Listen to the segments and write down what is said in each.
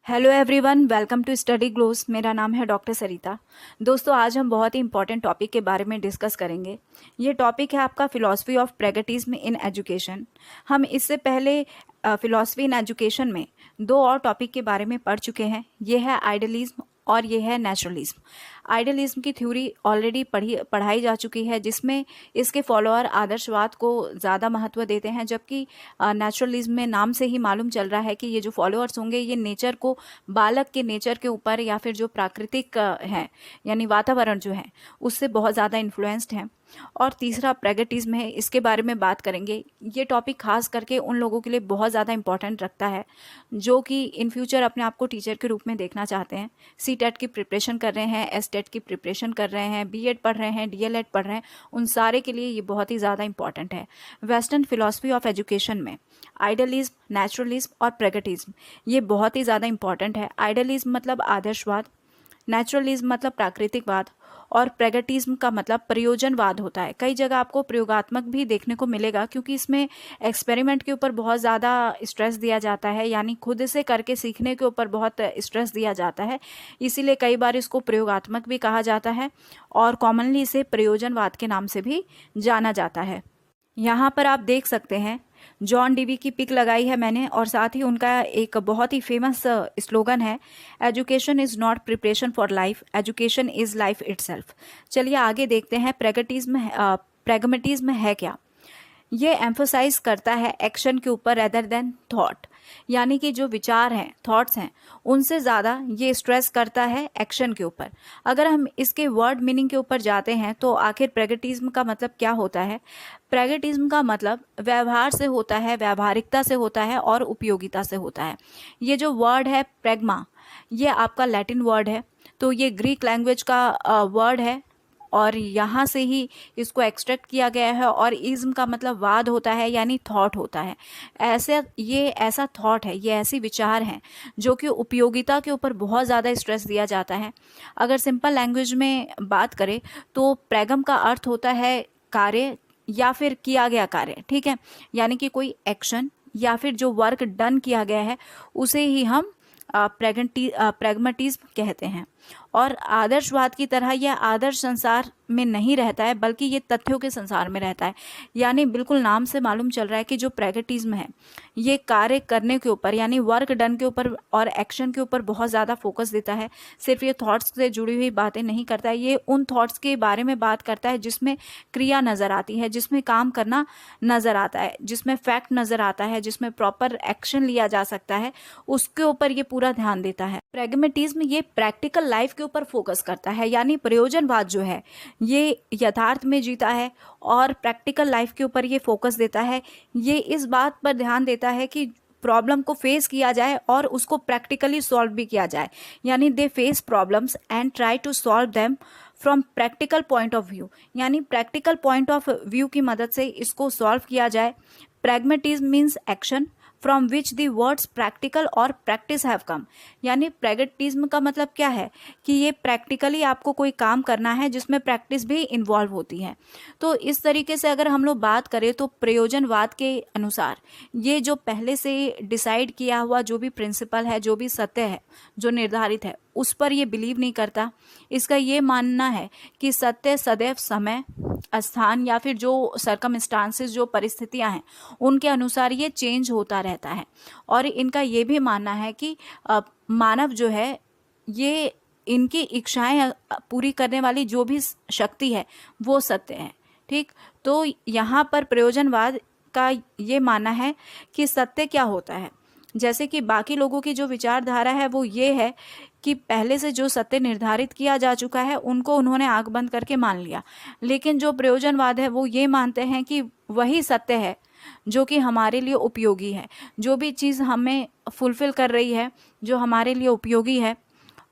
Hello everyone, welcome to study gloss. मेरा नाम है डॉक्टर सरिता। दोस्तों, आज हम बहुत ही इंपॉर्टेंट टॉपिक के बारे में डिस्कस करेंगे। ये टॉपिक है आपका philosophy of pragmatism in education. हम इससे पहले फिलॉसफी इन एजुकेशन में दो और टॉपिक के बारे में पढ़ चुके हैं। ये है आइडियलिज्म और ये है नेचुरलिज्म। आइडियलिज्म की थ्योरी ऑलरेडी पढ़ाई जा चुकी है, जिसमें इसके फॉलोअर आदर्शवाद को ज़्यादा महत्व देते हैं, जबकि नेचुरलिज्म में नाम से ही मालूम चल रहा है कि ये जो फॉलोअर्स होंगे ये नेचर को, बालक के नेचर के ऊपर या फिर जो प्राकृतिक है यानी वातावरण जो है उससे बहुत ज़्यादा इन्फ्लुएंस्ड हैं। और तीसरा प्रैग्मेटिज्म है, इसके बारे में बात करेंगे। ये टॉपिक खास करके उन लोगों के लिए बहुत ज़्यादा इंपॉर्टेंट रखता है जो कि इन फ्यूचर अपने आप को टीचर के रूप में देखना चाहते हैं, सीटेट की प्रिपरेशन कर रहे हैं, एसटेट की प्रिपरेशन कर रहे हैं, बीएड पढ़ रहे हैं, डीएलएड पढ़ रहे हैं। उन सारे के लिए ये बहुत ही ज़्यादा इंपॉर्टेंट है। वेस्टर्न फिलॉसफी ऑफ एजुकेशन में आइडियलिज्म, नेचुरलिज्म और प्रैग्मेटिज्म ये बहुत ही ज़्यादा इंपॉर्टेंट है। आइडियलिज्म मतलब आदर्शवाद, नेचुरलिज्म मतलब प्राकृतिकवाद और प्रैग्मेटिज्म का मतलब प्रयोजनवाद होता है। कई जगह आपको प्रयोगात्मक भी देखने को मिलेगा, क्योंकि इसमें एक्सपेरिमेंट के ऊपर बहुत ज़्यादा स्ट्रेस दिया जाता है, यानी खुद से करके सीखने के ऊपर बहुत स्ट्रेस दिया जाता है। इसीलिए कई बार इसको प्रयोगात्मक भी कहा जाता है और कॉमनली इसे प्रयोजनवाद के नाम से भी जाना जाता है। यहाँ पर आप देख सकते हैं जॉन डीवी की पिक लगाई है मैंने, और साथ ही उनका एक बहुत ही फेमस स्लोगन है, education is not preparation for life, education is life itself. चलिए आगे देखते हैं प्रैग्मेटिज्म है क्या। ये एम्फोसाइज करता है एक्शन के ऊपर रेदर देन थॉट, यानी कि जो विचार हैं, थॉट्स हैं, उनसे ज़्यादा ये स्ट्रेस करता है एक्शन के ऊपर। अगर हम इसके वर्ड मीनिंग के ऊपर जाते हैं तो आखिर प्रैग्मेटिज्म का मतलब क्या होता है। प्रैग्मेटिज्म का मतलब व्यवहार से होता है, व्यावहारिकता से होता है और उपयोगिता से होता है। ये जो वर्ड है प्रैग्मा, ये आपका लैटिन वर्ड है, तो ये ग्रीक लैंग्वेज का वर्ड है और यहाँ से ही इसको एक्सट्रैक्ट किया गया है। और इज्म का मतलब वाद होता है, यानी थॉट होता है। ये ऐसा थॉट है, ये ऐसी विचार हैं जो कि उपयोगिता के ऊपर बहुत ज़्यादा स्ट्रेस दिया जाता है। अगर सिंपल लैंग्वेज में बात करें तो प्रैगम का अर्थ होता है कार्य या फिर किया गया कार्य, ठीक है, यानी कि कोई एक्शन या फिर जो वर्क डन किया गया है उसे ही हम प्रैग्मेटिज्म कहते हैं। और आदर्शवाद की तरह यह आदर्श संसार में नहीं रहता है, बल्कि ये तथ्यों के संसार में रहता है। यानी बिल्कुल नाम से मालूम चल रहा है कि जो प्रैग्मेटिज्म है ये कार्य करने के ऊपर, यानी वर्क डन के ऊपर और एक्शन के ऊपर बहुत ज़्यादा फोकस देता है। सिर्फ ये थॉट्स से जुड़ी हुई बातें नहीं करता है, ये उन थॉट्स के बारे में बात करता है जिसमें क्रिया नज़र आती है, जिसमें काम करना नज़र आता है, जिसमें फैक्ट नज़र आता है, जिसमें प्रॉपर एक्शन लिया जा सकता है, उसके ऊपर ये पूरा ध्यान देता है। प्रैग्मेटिज्म ये प्रैक्टिकल लाइफ के ऊपर फोकस करता है, यानी प्रयोजनवाद जो है ये यथार्थ में जीता है और प्रैक्टिकल लाइफ के ऊपर ये फोकस देता है। ये इस बात पर ध्यान देता है कि प्रॉब्लम को फेस किया जाए और उसको प्रैक्टिकली सॉल्व भी किया जाए, यानी they face problems and try to solve them from practical point of view, यानी प्रैक्टिकल पॉइंट ऑफ व्यू की मदद से इसको सॉल्व किया जाए। Pragmatism means action from which the words practical और प्रैक्टिस हैव कम, यानी प्रैग्मेटिज्म का मतलब क्या है कि ये प्रैक्टिकली आपको कोई काम करना है जिसमें प्रैक्टिस भी इन्वॉल्व होती है। तो इस तरीके से अगर हम लोग बात करें तो प्रयोजनवाद के अनुसार ये जो पहले से डिसाइड किया हुआ जो भी प्रिंसिपल है, जो भी सत्य है, जो निर्धारित है, उस पर ये बिलीव नहीं करता। इसका ये मानना है कि सत्य सदैव समय, स्थान या फिर जो सर्कमस्टांसेस, जो परिस्थितियां हैं, उनके अनुसार ये चेंज होता रहता है। और इनका ये भी मानना है कि मानव जो है ये इनकी इच्छाएं पूरी करने वाली जो भी शक्ति है वो सत्य है, ठीक। तो यहाँ पर प्रयोजनवाद का ये मानना है कि सत्य क्या होता है। जैसे कि बाकी लोगों की जो विचारधारा है वो ये है कि पहले से जो सत्य निर्धारित किया जा चुका है उनको उन्होंने आंख बंद करके मान लिया, लेकिन जो प्रयोजनवाद है वो ये मानते हैं कि वही सत्य है जो कि हमारे लिए उपयोगी है। जो भी चीज़ हमें फुलफिल कर रही है, जो हमारे लिए उपयोगी है,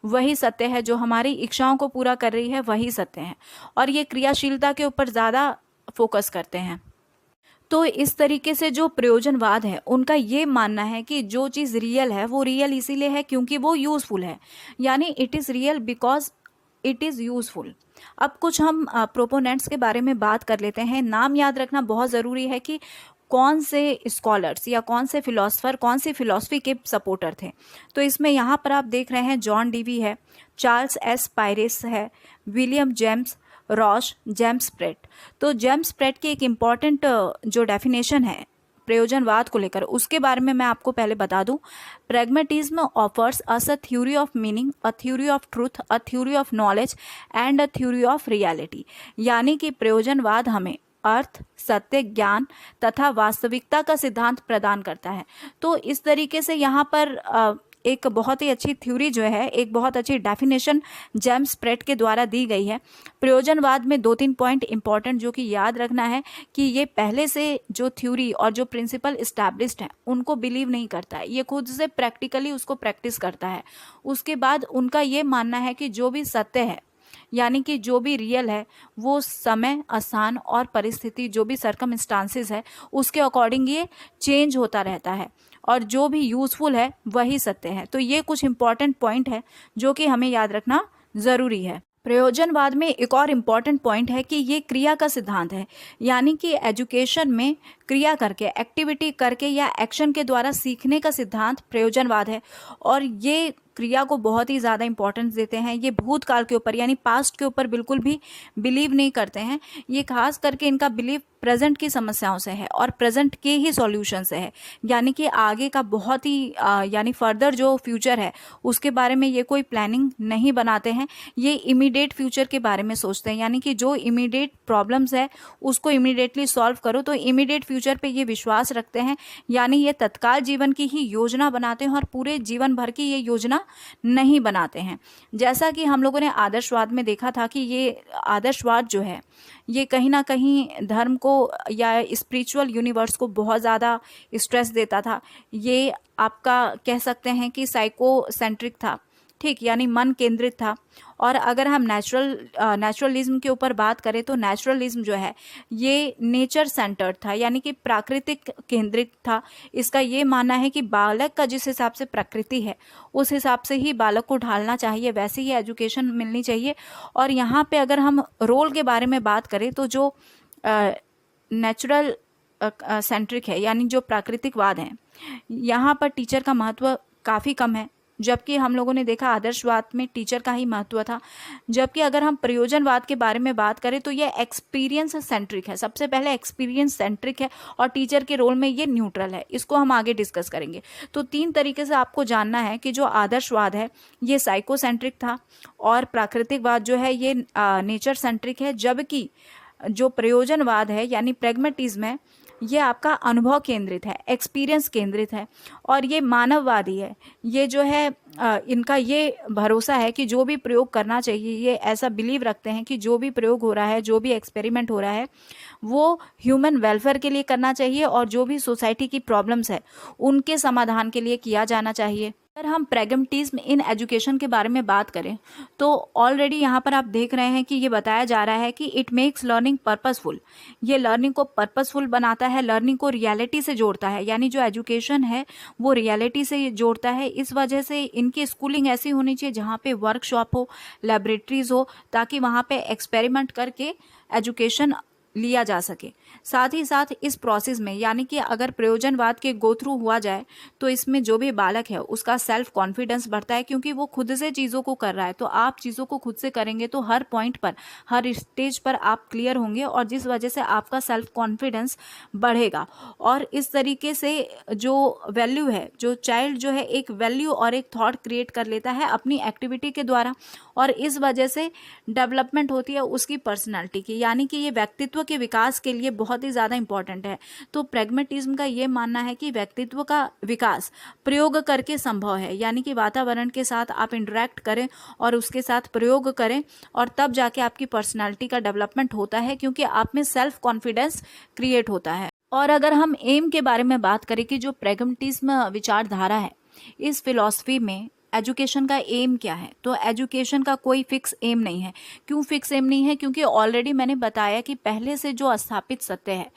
वही सत्य है। जो हमारी इच्छाओं को पूरा कर रही है वही सत्य है। और ये क्रियाशीलता के ऊपर ज़्यादा फोकस करते हैं। तो इस तरीके से जो प्रयोजनवाद है उनका ये मानना है कि जो चीज़ रियल है वो रियल इसीलिए है क्योंकि वो यूज़फुल है, यानी it is real because it is useful. अब कुछ हम प्रोपोनेंट्स के बारे में बात कर लेते हैं। नाम याद रखना बहुत ज़रूरी है कि कौन से स्कॉलर्स या कौन से फिलोसफर कौन सी फिलॉसफी के सपोर्टर थे। तो इसमें यहाँ पर आप देख रहे हैं जॉन डीवी है, चार्ल्स एस पायरेस है, William James Roche, James parade. तो जेम्स प्रेट की एक इम्पॉर्टेंट जो डेफिनेशन है प्रयोजनवाद को लेकर, उसके बारे में मैं आपको पहले बता दूं। Pragmatism offers us a theory of meaning, a theory of truth, a theory of knowledge and a theory of reality. यानी कि प्रयोजनवाद हमें अर्थ, सत्य, ज्ञान तथा वास्तविकता का सिद्धांत प्रदान करता है। तो इस तरीके से यहाँ पर एक बहुत ही अच्छी थ्योरी जो है, एक बहुत अच्छी डेफिनेशन जेम्स प्रेट के द्वारा दी गई है। प्रयोजनवाद में 2-3 पॉइंट इंपॉर्टेंट जो कि याद रखना है कि ये पहले से जो थ्योरी और जो प्रिंसिपल इस्टेब्लिश्ड है उनको बिलीव नहीं करता है, ये खुद से प्रैक्टिकली उसको प्रैक्टिस करता है। उसके बाद उनका ये मानना है कि जो भी सत्य है यानी कि जो भी रियल है वो समय, स्थान और परिस्थिति, जो भी सर्कमस्टांसेस है उसके अकॉर्डिंग ये चेंज होता रहता है, और जो भी यूजफुल है वही सत्य है। तो ये कुछ इंपॉर्टेंट पॉइंट है जो कि हमें याद रखना ज़रूरी है। प्रयोजनवाद में एक और इम्पॉर्टेंट पॉइंट है कि ये क्रिया का सिद्धांत है, यानी कि एजुकेशन में क्रिया करके, एक्टिविटी करके या एक्शन के द्वारा सीखने का सिद्धांत प्रयोजनवाद है। और ये क्रिया को बहुत ही ज़्यादा इंपॉर्टेंस देते हैं। ये भूतकाल के ऊपर यानी पास्ट के ऊपर बिल्कुल भी बिलीव नहीं करते हैं। ये खास करके इनका बिलीव प्रेजेंट की समस्याओं से है और प्रेजेंट के ही सॉल्यूशन से है, यानी कि आगे का बहुत ही यानी फर्दर जो फ्यूचर है उसके बारे में ये कोई प्लानिंग नहीं बनाते हैं। ये इमीडिएट फ्यूचर के बारे में सोचते हैं, यानी कि जो इमीडिएट प्रॉब्लम्स है उसको इमीडिएटली सॉल्व करो। तो इमीडिएट फ्यूचर पे ये विश्वास रखते हैं, यानी ये तत्काल जीवन की ही योजना बनाते हैं और पूरे जीवन भर की ये योजना नहीं बनाते हैं। जैसा कि हम लोगों ने आदर्शवाद में देखा था कि ये आदर्शवाद जो है ये कहीं ना कहीं धर्म को या स्पिरिचुअल यूनिवर्स को बहुत ज़्यादा स्ट्रेस देता था। ये आपका कह सकते हैं कि साइकोसेंट्रिक था, ठीक, यानी मन केंद्रित था। और अगर हम नेचुरलिज्म के ऊपर बात करें तो नेचुरलिज्म जो है ये नेचर सेंटर्ड था, यानी कि प्राकृतिक केंद्रित था। इसका ये मानना है कि बालक का जिस हिसाब से प्रकृति है उस हिसाब से ही बालक को ढालना चाहिए, वैसे ही एजुकेशन मिलनी चाहिए। और यहाँ पे अगर हम रोल के बारे में बात करें तो जो नेचुरल सेंट्रिक है यानी जो प्राकृतिकवाद है, यहाँ पर टीचर का महत्व काफ़ी कम है, जबकि हम लोगों ने देखा आदर्शवाद में टीचर का ही महत्व था। जबकि अगर हम प्रयोजनवाद के बारे में बात करें तो ये एक्सपीरियंस सेंट्रिक है, सबसे पहले एक्सपीरियंस सेंट्रिक है और टीचर के रोल में ये न्यूट्रल है। इसको हम आगे डिस्कस करेंगे। तो 3 तरीके से आपको जानना है कि जो आदर्शवाद है ये साइकोसेंट्रिक था और प्राकृतिकवाद जो है ये नेचर सेंट्रिक है, जबकि जो प्रयोजनवाद है यानी प्रैग्मेटिज्म है ये आपका अनुभव केंद्रित है, एक्सपीरियंस केंद्रित है और ये मानववादी है। ये जो है इनका ये भरोसा है कि जो भी प्रयोग करना चाहिए, ये ऐसा बिलीव रखते हैं कि जो भी प्रयोग हो रहा है, जो भी एक्सपेरिमेंट हो रहा है वो ह्यूमन वेलफेयर के लिए करना चाहिए और जो भी सोसाइटी की प्रॉब्लम्स है उनके समाधान के लिए किया जाना चाहिए। अगर हम प्रैग्मेटिज्म इन एजुकेशन के बारे में बात करें तो ऑलरेडी यहाँ पर आप देख रहे हैं कि ये बताया जा रहा है कि इट मेक्स लर्निंग पर्पसफुल। ये लर्निंग को पर्पसफुल बनाता है, लर्निंग को रियलिटी से जोड़ता है, यानी जो एजुकेशन है वो रियलिटी से जोड़ता है। इस वजह से इनकी स्कूलिंग ऐसी होनी चाहिए जहाँ पे वर्कशॉप हो, लैबोरेटरीज हो, ताकि वहाँ पे एक्सपेरिमेंट करके एजुकेशन लिया जा सके। साथ ही साथ इस प्रोसेस में यानी कि अगर प्रयोजनवाद के गो थ्रू हुआ जाए तो इसमें जो भी बालक है उसका सेल्फ कॉन्फिडेंस बढ़ता है, क्योंकि वो खुद से चीज़ों को कर रहा है। तो आप चीज़ों को खुद से करेंगे तो हर पॉइंट पर, हर स्टेज पर आप क्लियर होंगे और जिस वजह से आपका सेल्फ कॉन्फिडेंस बढ़ेगा। और इस तरीके से जो वैल्यू है, जो चाइल्ड जो है एक वैल्यू और एक थॉट क्रिएट कर लेता है अपनी एक्टिविटी के द्वारा और इस वजह से डेवलपमेंट होती है उसकी पर्सनालिटी की, यानी कि ये व्यक्तित्व के विकास के लिए बहुत ही ज़्यादा इंपॉर्टेंट है। तो प्रैग्मेटिज्म का ये मानना है कि व्यक्तित्व का विकास प्रयोग करके संभव है, यानी कि वातावरण के साथ आप इंटरेक्ट करें और उसके साथ प्रयोग करें और तब जाके आपकी पर्सनालिटी का डेवलपमेंट होता है, क्योंकि आप में सेल्फ कॉन्फिडेंस क्रिएट होता है। और अगर हम एम के बारे में बात करें कि जो प्रैग्मेटिज्म विचारधारा है, इस फिलॉसफी में एजुकेशन का एम क्या है, तो एजुकेशन का कोई फिक्स एम नहीं है। क्यों फिक्स एम नहीं है? क्योंकि ऑलरेडी मैंने बताया कि पहले से जो स्थापित सत्य है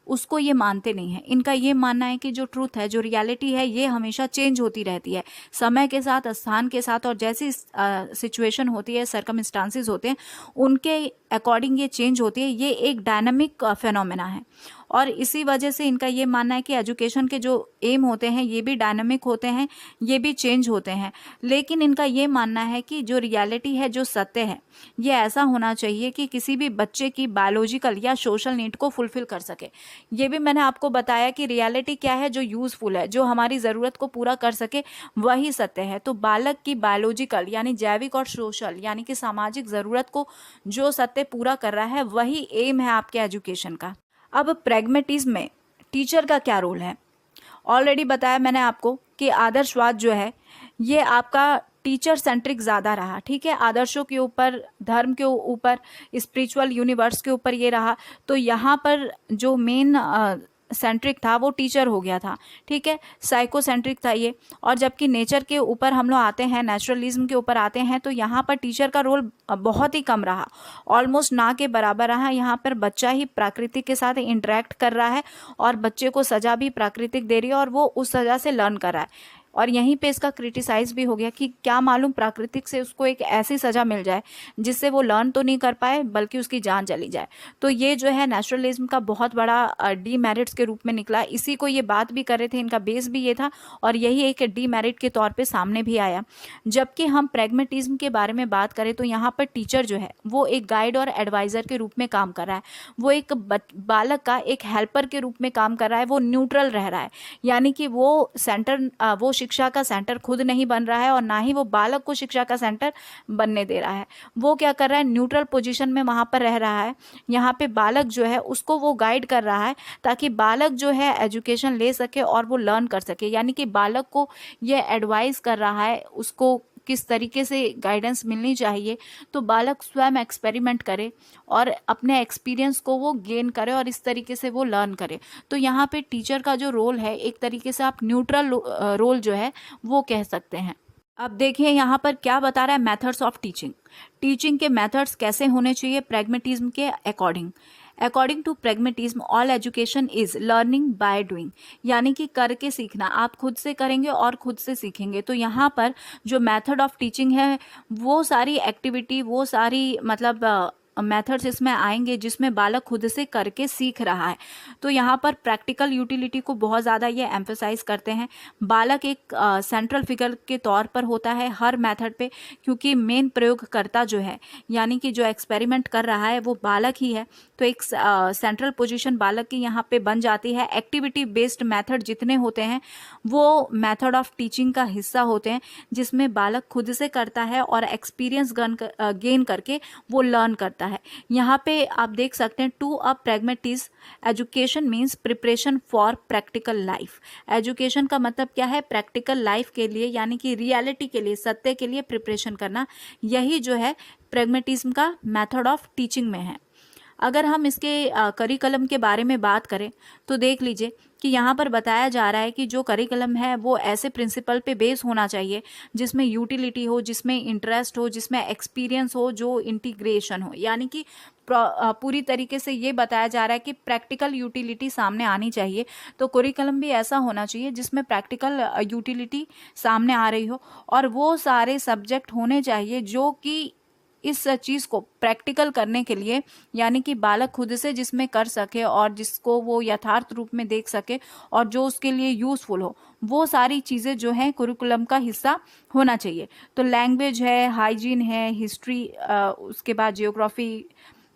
उसको ये मानते नहीं है। इनका ये मानना है कि जो ट्रूथ है, जो रियलिटी है, ये हमेशा चेंज होती रहती है समय के साथ, स्थान के साथ, और जैसी सिचुएशन होती है, सर्कमस्टांसेस होते हैं, उनके अकॉर्डिंग ये चेंज होती है। ये एक डायनामिक फेनोमेना है और इसी वजह से इनका ये मानना है कि एजुकेशन के जो एम होते हैं ये भी डायनामिक होते हैं, ये भी चेंज होते हैं। लेकिन इनका ये मानना है कि जो रियलिटी है, जो सत्य है, ये ऐसा होना चाहिए कि किसी भी बच्चे की बायोलॉजिकल या सोशल नीड को फुलफिल कर सके। ये भी मैंने आपको बताया कि रियलिटी क्या है, जो यूज़फुल है, जो हमारी ज़रूरत को पूरा कर सके, वही सत्य है। तो बालक की बायोलॉजिकल यानी जैविक और सोशल यानी कि सामाजिक ज़रूरत को जो सत्य पूरा कर रहा है, वही एम है आपके एजुकेशन का। अब प्रैग्मेटिज्म में टीचर का क्या रोल है? ऑलरेडी बताया मैंने आपको कि आदर्शवाद जो है ये आपका टीचर सेंट्रिक ज़्यादा रहा, ठीक है, आदर्शों के ऊपर, धर्म के ऊपर, स्पिरिचुअल यूनिवर्स के ऊपर ये रहा। तो यहाँ पर जो मेन सेंट्रिक था वो टीचर हो गया था, ठीक है, साइकोसेंट्रिक था ये। और जबकि नेचर के ऊपर हम लोग आते हैं, नेचुरलिज्म के ऊपर आते हैं, तो यहाँ पर टीचर का रोल बहुत ही कम रहा, ऑलमोस्ट ना के बराबर रहा। यहाँ पर बच्चा ही प्रकृति के साथ इंटरेक्ट कर रहा है और बच्चे को सज़ा भी प्राकृतिक दे रही है और वो उस सज़ा से लर्न कर रहा है। और यहीं पे इसका क्रिटिसाइज भी हो गया कि क्या मालूम प्राकृतिक से उसको एक ऐसी सज़ा मिल जाए जिससे वो लर्न तो नहीं कर पाए बल्कि उसकी जान चली जाए। तो ये जो है नेचुरलिज्म का बहुत बड़ा डीमेरिट्स के रूप में निकला। इसी को ये बात भी कर रहे थे, इनका बेस भी ये था और यही एक डीमेरिट के तौर पे सामने भी आया। जबकि हम प्रैग्मेटिज्म के बारे में बात करें तो यहाँ पर टीचर जो है वो एक गाइड और एडवाइज़र के रूप में काम कर रहा है, वो एक बालक का एक हेल्पर के रूप में काम कर रहा है, वो न्यूट्रल रह रहा है। यानी कि वो वो शिक्षा का सेंटर खुद नहीं बन रहा है और ना ही वो बालक को शिक्षा का सेंटर बनने दे रहा है। वो क्या कर रहा है, न्यूट्रल पोजीशन में वहाँ पर रह रहा है। यहाँ पे बालक जो है उसको वो गाइड कर रहा है ताकि बालक जो है एजुकेशन ले सके और वो लर्न कर सके। यानी कि बालक को ये एडवाइस कर रहा है उसको किस तरीके से गाइडेंस मिलनी चाहिए। तो बालक स्वयं एक्सपेरिमेंट करे और अपने एक्सपीरियंस को वो गेन करे और इस तरीके से वो लर्न करे। तो यहाँ पे टीचर का जो रोल है, एक तरीके से आप न्यूट्रल रोल जो है वो कह सकते हैं। अब देखिए यहाँ पर क्या बता रहा है, मेथड्स ऑफ टीचिंग। टीचिंग के मेथड्स कैसे होने चाहिए प्रैग्मेटिज्म के according. According to pragmatism all education is learning by doing, यानी कि करके सीखना, आप खुद से करेंगे और खुद से सीखेंगे। तो यहाँ पर जो मेथड ऑफ टीचिंग है वो सारी एक्टिविटी, वो सारी मतलब मेथड्स इसमें आएंगे जिसमें बालक खुद से करके सीख रहा है। तो यहाँ पर प्रैक्टिकल यूटिलिटी को बहुत ज़्यादा ये एम्फेसाइज करते हैं। बालक एक सेंट्रल फिगर के तौर पर होता है हर मेथड पे, क्योंकि मेन प्रयोगकर्ता जो है यानी कि जो एक्सपेरिमेंट कर रहा है वो बालक ही है। तो एक सेंट्रल पोजीशन बालक की यहाँ पे बन जाती है। एक्टिविटी बेस्ड मेथड जितने होते हैं वो मेथड ऑफ टीचिंग का हिस्सा होते हैं, जिसमें बालक खुद से करता है और एक्सपीरियंस गेन करके वो लर्न करता है। यहाँ पे आप देख सकते हैं, to a pragmatist education means preparation for practical life. Education का मतलब क्या है, प्रैक्टिकल लाइफ के लिए यानी कि रियलिटी के लिए, सत्य के लिए प्रिपरेशन करना। यही जो है प्रैग्मेटिज्म का मेथड ऑफ टीचिंग में है। अगर हम इसके करिकुलम के बारे में बात करें तो देख लीजिए कि यहाँ पर बताया जा रहा है कि जो करिकुलम है वो ऐसे प्रिंसिपल पे बेस होना चाहिए जिसमें यूटिलिटी हो, जिसमें इंटरेस्ट हो, जिसमें एक्सपीरियंस हो, जो इंटीग्रेशन हो। यानी कि पूरी तरीके से ये बताया जा रहा है कि प्रैक्टिकल यूटिलिटी सामने आनी चाहिए। तो करिकुलम भी ऐसा होना चाहिए जिसमें प्रैक्टिकल यूटिलिटी सामने आ रही हो और वो सारे सब्जेक्ट होने चाहिए जो कि इस चीज़ को प्रैक्टिकल करने के लिए, यानी कि बालक खुद से जिसमें कर सके और जिसको वो यथार्थ रूप में देख सके और जो उसके लिए यूज़फुल हो, वो सारी चीज़ें जो हैं करिकुलम का हिस्सा होना चाहिए। तो लैंग्वेज है, हाइजीन है, हिस्ट्री, उसके बाद geography,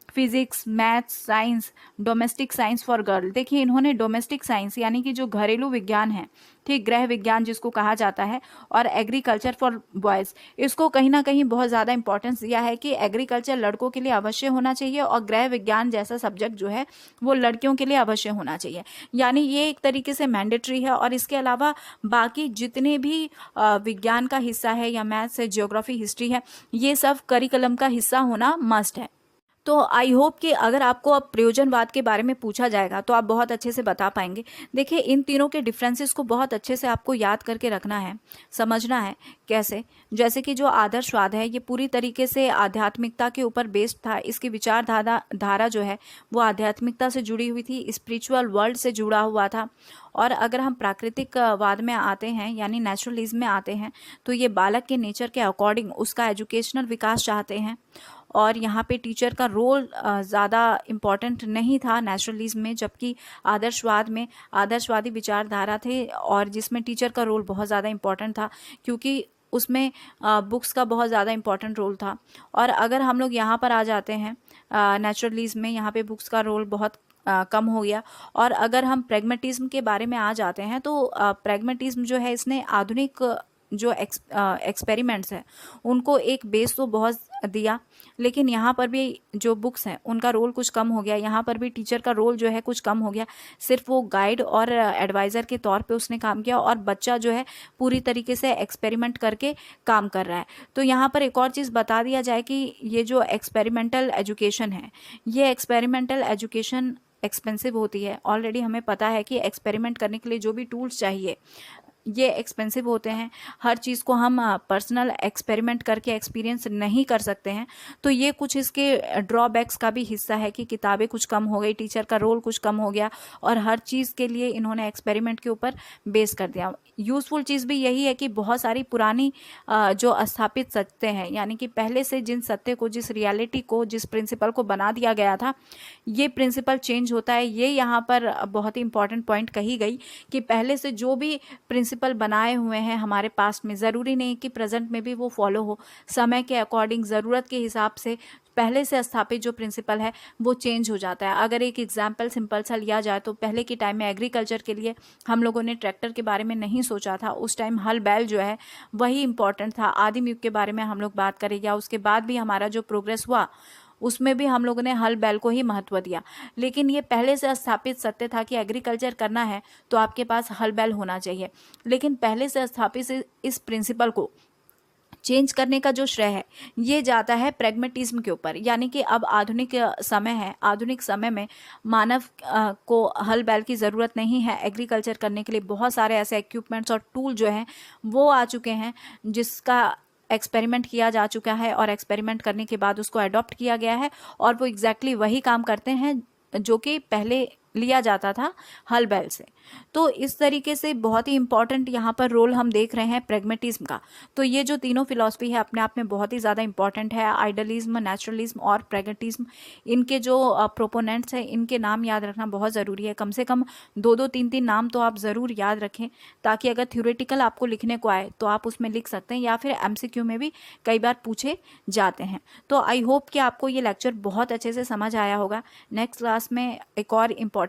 physics, maths, science, domestic science for girl. देखिए इन्होंने डोमेस्टिक साइंस यानी कि जो घरेलू विज्ञान है, ठीक, गृह विज्ञान जिसको कहा जाता है, और एग्रीकल्चर फॉर बॉयज़, इसको कहीं ना कहीं बहुत ज़्यादा इंपॉर्टेंस दिया है कि एग्रीकल्चर लड़कों के लिए अवश्य होना चाहिए और गृह विज्ञान जैसा सब्जेक्ट जो है वो लड़कियों के लिए अवश्य होना चाहिए। यानी ये एक तरीके से मैंडेटरी है। और इसके अलावा बाकी जितने भी विज्ञान का हिस्सा है या मैथ्स है, जियोग्राफी, हिस्ट्री है, ये सब करिकुलम का हिस्सा होना मस्ट है। तो आई होप कि अगर आपको अब प्रयोजनवाद के बारे में पूछा जाएगा तो आप बहुत अच्छे से बता पाएंगे। देखिए इन तीनों के डिफरेंसेस को बहुत अच्छे से आपको याद करके रखना है, समझना है कैसे। जैसे कि जो आदर्शवाद है ये पूरी तरीके से आध्यात्मिकता के ऊपर बेस्ड था। इसकी विचारधारा जो है वो आध्यात्मिकता से जुड़ी हुई थी, स्पिरिचुअल वर्ल्ड से जुड़ा हुआ था। और अगर हम प्राकृतिक वाद में आते हैं यानी नेचुरलिज्म में आते हैं तो ये बालक के नेचर के अकॉर्डिंग उसका एजुकेशनल विकास चाहते हैं। और यहाँ पे टीचर का रोल ज़्यादा इम्पॉर्टेंट नहीं था नेचुरलिज्म में, जबकि आदर्शवादी विचारधारा थे और जिसमें टीचर का रोल बहुत ज़्यादा इम्पॉर्टेंट था, क्योंकि उसमें बुक्स का बहुत ज़्यादा इम्पॉर्टेंट रोल था। और अगर हम लोग यहाँ पर आ जाते हैं नेचुरलिज्म में, यहाँ पे बुक्स का रोल बहुत कम हो गया। और अगर हम प्रैग्मेटिज्म के बारे में आ जाते हैं तो प्रैग्मेटिज्म जो है इसने आधुनिक जो एक्सपेरिमेंट्स हैं उनको एक बेस तो बहुत दिया, लेकिन यहाँ पर भी जो बुक्स हैं उनका रोल कुछ कम हो गया। यहाँ पर भी टीचर का रोल जो है कुछ कम हो गया, सिर्फ वो गाइड और एडवाइज़र के तौर पे उसने काम किया और बच्चा जो है पूरी तरीके से एक्सपेरिमेंट करके काम कर रहा है। तो यहाँ पर एक और चीज़ बता दिया जाए कि ये जो एक्सपेरिमेंटल एजुकेशन है, ये एक्सपेरिमेंटल एजुकेशन एक्सपेंसिव होती है। ऑलरेडी हमें पता है कि एक्सपेरिमेंट करने के लिए जो भी टूल्स चाहिए ये एक्सपेंसिव होते हैं। हर चीज़ को हम पर्सनल एक्सपेरिमेंट करके एक्सपीरियंस नहीं कर सकते हैं। तो ये कुछ इसके ड्रॉबैक्स का भी हिस्सा है कि किताबें कुछ कम हो गई, टीचर का रोल कुछ कम हो गया और हर चीज़ के लिए इन्होंने एक्सपेरिमेंट के ऊपर बेस कर दिया। यूज़फुल चीज़ भी यही है कि बहुत सारी पुरानी जो स्थापित सत्य हैं, यानी कि पहले से जिन सत्य को, जिस रियलिटी को, जिस प्रिंसिपल को बना दिया गया था, ये प्रिंसिपल चेंज होता है। ये यहाँ पर बहुत ही इंपॉर्टेंट पॉइंट कही गई कि पहले से जो भी प्रिंसिपल बनाए हुए हैं हमारे पास्ट में, ज़रूरी नहीं कि प्रेजेंट में भी वो फॉलो हो। समय के अकॉर्डिंग, ज़रूरत के हिसाब से पहले से स्थापित जो प्रिंसिपल है वो चेंज हो जाता है। अगर एक एग्जाम्पल सिंपल सा लिया जाए तो पहले के टाइम में एग्रीकल्चर के लिए हम लोगों ने ट्रैक्टर के बारे में नहीं सोचा था। उस टाइम हल बैल जो है वही इंपॉर्टेंट था। आदिम युग के बारे में हम लोग बात करें या उसके बाद भी हमारा जो प्रोग्रेस हुआ उसमें भी हम लोगों ने हल बैल को ही महत्व दिया। लेकिन ये पहले से स्थापित सत्य था कि एग्रीकल्चर करना है तो आपके पास हल बैल होना चाहिए। लेकिन पहले से स्थापित इस प्रिंसिपल को चेंज करने का जो श्रेय है ये जाता है प्रैग्मेटिज्म के ऊपर। यानी कि अब आधुनिक समय है, आधुनिक समय में मानव को हल बैल की ज़रूरत नहीं है। एग्रीकल्चर करने के लिए बहुत सारे ऐसे इक्विपमेंट्स और टूल जो हैं वो आ चुके हैं जिसका एक्सपेरिमेंट किया जा चुका है और एक्सपेरिमेंट करने के बाद उसको अडॉप्ट किया गया है और वो एग्जैक्टली वही काम करते हैं जो कि पहले लिया जाता था हल बैल से। तो इस तरीके से बहुत ही इंपॉर्टेंट यहाँ पर रोल हम देख रहे हैं प्रैग्मेटिज्म का। तो ये जो तीनों फिलॉसफी है अपने आप में बहुत ही ज़्यादा इंपॉर्टेंट है। आइडियलिज्म, नेचुरलिज्म और प्रैग्मेटिज्म, इनके जो प्रोपोनेंट्स हैं इनके नाम याद रखना बहुत ज़रूरी है। कम से कम 2-2, 3-3 नाम तो आप ज़रूर याद रखें, ताकि अगर थ्योरेटिकल आपको लिखने को आए तो आप उसमें लिख सकते हैं या फिर MCQ में भी कई बार पूछे जाते हैं। तो आई होप कि आपको ये लेक्चर बहुत अच्छे से समझ आया होगा। नेक्स्ट क्लास में एक और इम्पॉर्टेंट